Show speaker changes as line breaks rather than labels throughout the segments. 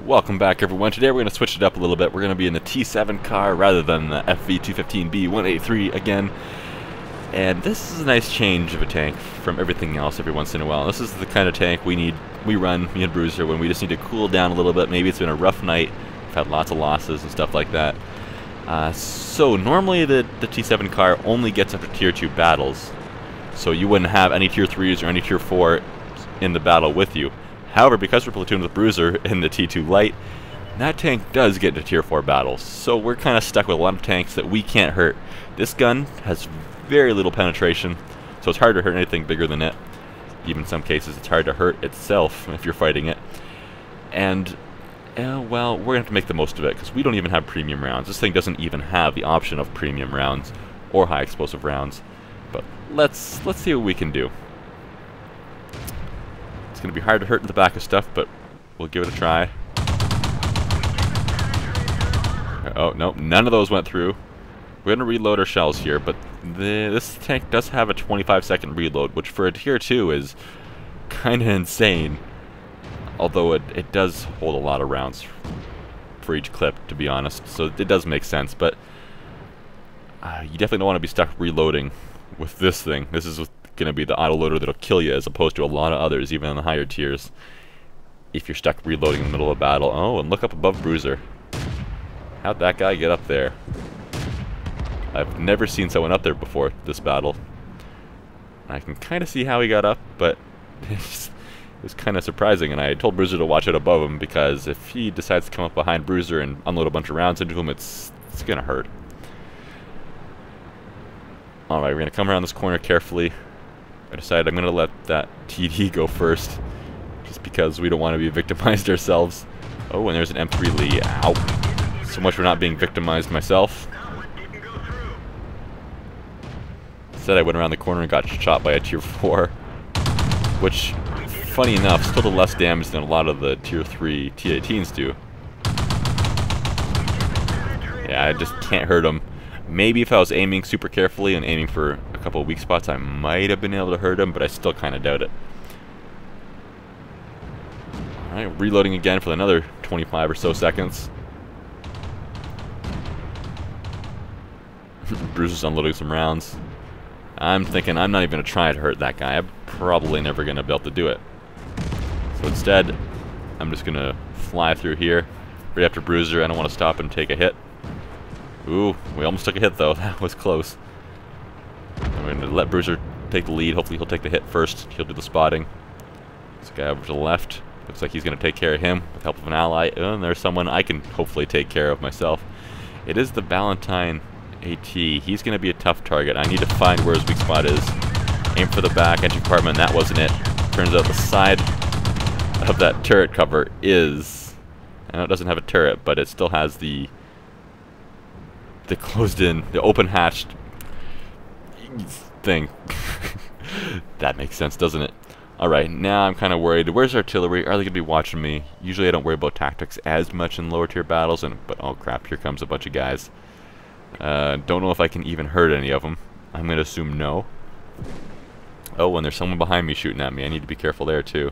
Welcome back, everyone. Today we're going to switch it up a little bit. We're going to be in the T7 car rather than the FV215B183 again. And this is a nice change of a tank from everything else every once in a while. This is the kind of tank we run, me and Bruiser, when we just need to cool down a little bit. Maybe it's been a rough night. We've had lots of losses and stuff like that. So normally the T7 car only gets up to Tier 2 battles. So you wouldn't have any Tier 3s or any Tier 4 in the battle with you. However, because we're platooned with Bruiser in the T2 Light, that tank does get into Tier 4 battles. So we're kind of stuck with a lot of tanks that we can't hurt. This gun has very little penetration, so it's hard to hurt anything bigger than it. Even in some cases, it's hard to hurt itself if you're fighting it. And, well, we're going to have to make the most of it, because we don't even have premium rounds. This thing doesn't even have the option of premium rounds or high explosive rounds. But let's see what we can do. It's going to be hard to hurt in the back of stuff, but we'll give it a try. Oh, nope, none of those went through. We're going to reload our shells here, but this tank does have a 25-second reload, which for a Tier 2 is kind of insane. Although it does hold a lot of rounds for each clip, to be honest, so it does make sense. But you definitely don't want to be stuck reloading with this thing. This is going to be the autoloader that'll kill you, as opposed to a lot of others, even in the higher tiers, if you're stuck reloading in the middle of battle. Oh, and look up above Bruiser. How'd that guy get up there? I've never seen someone up there before this battle. I can kind of see how he got up, but it was kind of surprising, and I told Bruiser to watch out above him, because if he decides to come up behind Bruiser and unload a bunch of rounds into him, it's going to hurt. Alright, we're going to come around this corner carefully. I decided I'm going to let that TD go first, just because we don't want to be victimized ourselves. Oh, and there's an M3 Lee. Ow. So much for not being victimized myself. Instead, I went around the corner and got shot by a Tier 4, which, funny enough, still did less damage than a lot of the Tier 3 T-18s do. Yeah, I just can't hurt him. Maybe if I was aiming super carefully and aiming for a couple of weak spots, I might have been able to hurt him, but I still kind of doubt it. Alright, reloading again for another 25 or so seconds. Bruiser's unloading some rounds. I'm thinking I'm not even going to try to hurt that guy. I'm probably never going to be able to do it. So instead, I'm just going to fly through here. Right after Bruiser, I don't want to stop and take a hit. Ooh, we almost took a hit though. That was close. I'm going to let Bruiser take the lead. Hopefully he'll take the hit first. He'll do the spotting. This guy over to the left. Looks like he's going to take care of him with the help of an ally. Oh, and there's someone I can hopefully take care of myself. It is the Valentine AT. He's going to be a tough target. I need to find where his weak spot is. Aim for the back, entry compartment. That wasn't it. Turns out the side of that turret cover is... I know it doesn't have a turret, but it still has the closed-in, the open-hatched thing. That makes sense, doesn't it? Alright, now I'm kind of worried. Where's artillery? Are they going to be watching me? Usually I don't worry about tactics as much in lower-tier battles, but oh crap, here comes a bunch of guys. Don't know if I can even hurt any of them. I'm going to assume no. Oh, and there's someone behind me shooting at me. I need to be careful there, too.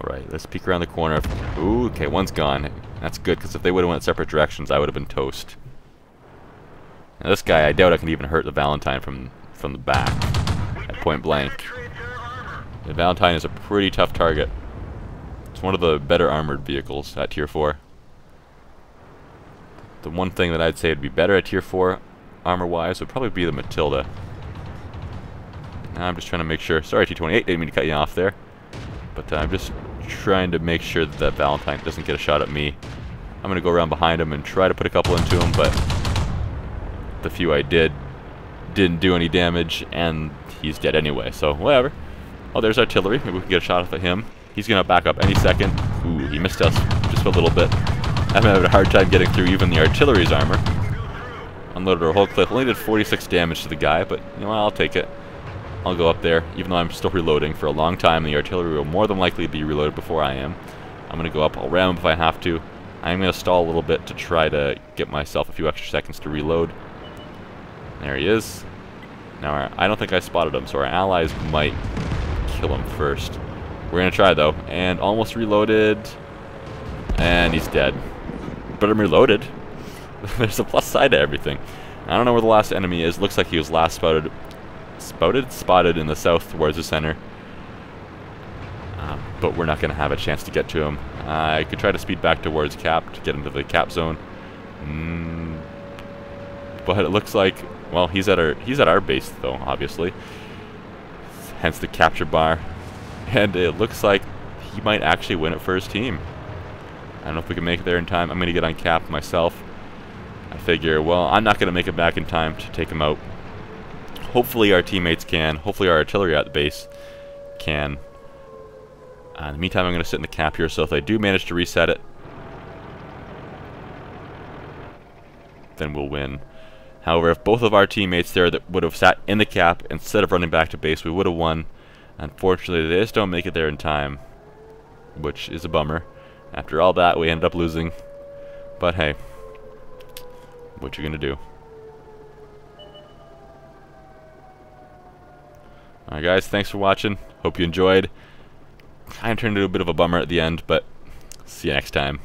Alright, let's peek around the corner. Ooh, okay, one's gone. That's good, because if they would have went separate directions, I would have been toast. Now this guy, I doubt I can even hurt the Valentine from the back at point blank. The Valentine is a pretty tough target. It's one of the better armored vehicles at Tier 4. The one thing that I'd say would be better at Tier 4 armor-wise would probably be the Matilda. Now I'm just trying to make sure... Sorry, T-28, didn't mean to cut you off there. But I'm just trying to make sure that that Valentine doesn't get a shot at me. I'm going to go around behind him and try to put a couple into him, but the few I didn't do any damage, and he's dead anyway, so whatever. Oh, there's artillery. Maybe we can get a shot off at him. He's going to back up any second. Ooh, he missed us just a little bit. I'm having a hard time getting through even the artillery's armor. Unloaded our whole clip. Only did 46 damage to the guy, but you know what, I'll take it. I'll go up there, even though I'm still reloading for a long time. The artillery will more than likely be reloaded before I am. I'm going to go up, I'll ram him if I have to. I'm going to stall a little bit to try to get myself a few extra seconds to reload. There he is. Now, I don't think I spotted him, so our allies might kill him first. We're going to try, though. And almost reloaded. And he's dead. But I'm reloaded. There's a plus side to everything. I don't know where the last enemy is. Looks like he was last spotted in the south towards the center. But we're not going to have a chance to get to him. I could try to speed back towards cap to get into the cap zone. But it looks like, well, he's at our base though, obviously. Hence the capture bar. And it looks like he might actually win it for his team. I don't know if we can make it there in time. I'm going to get on cap myself. I figure, well, I'm not going to make it back in time to take him out. Hopefully our teammates can. Hopefully our artillery at the base can. In the meantime, I'm going to sit in the cap here, so if I do manage to reset it, then we'll win. However, if both of our teammates there that would have sat in the cap instead of running back to base, we would have won. Unfortunately, they just don't make it there in time, which is a bummer. After all that, we ended up losing. But hey, what you gonna do? Alright guys, thanks for watching. Hope you enjoyed. Kind of turned into a bit of a bummer at the end, but see you next time.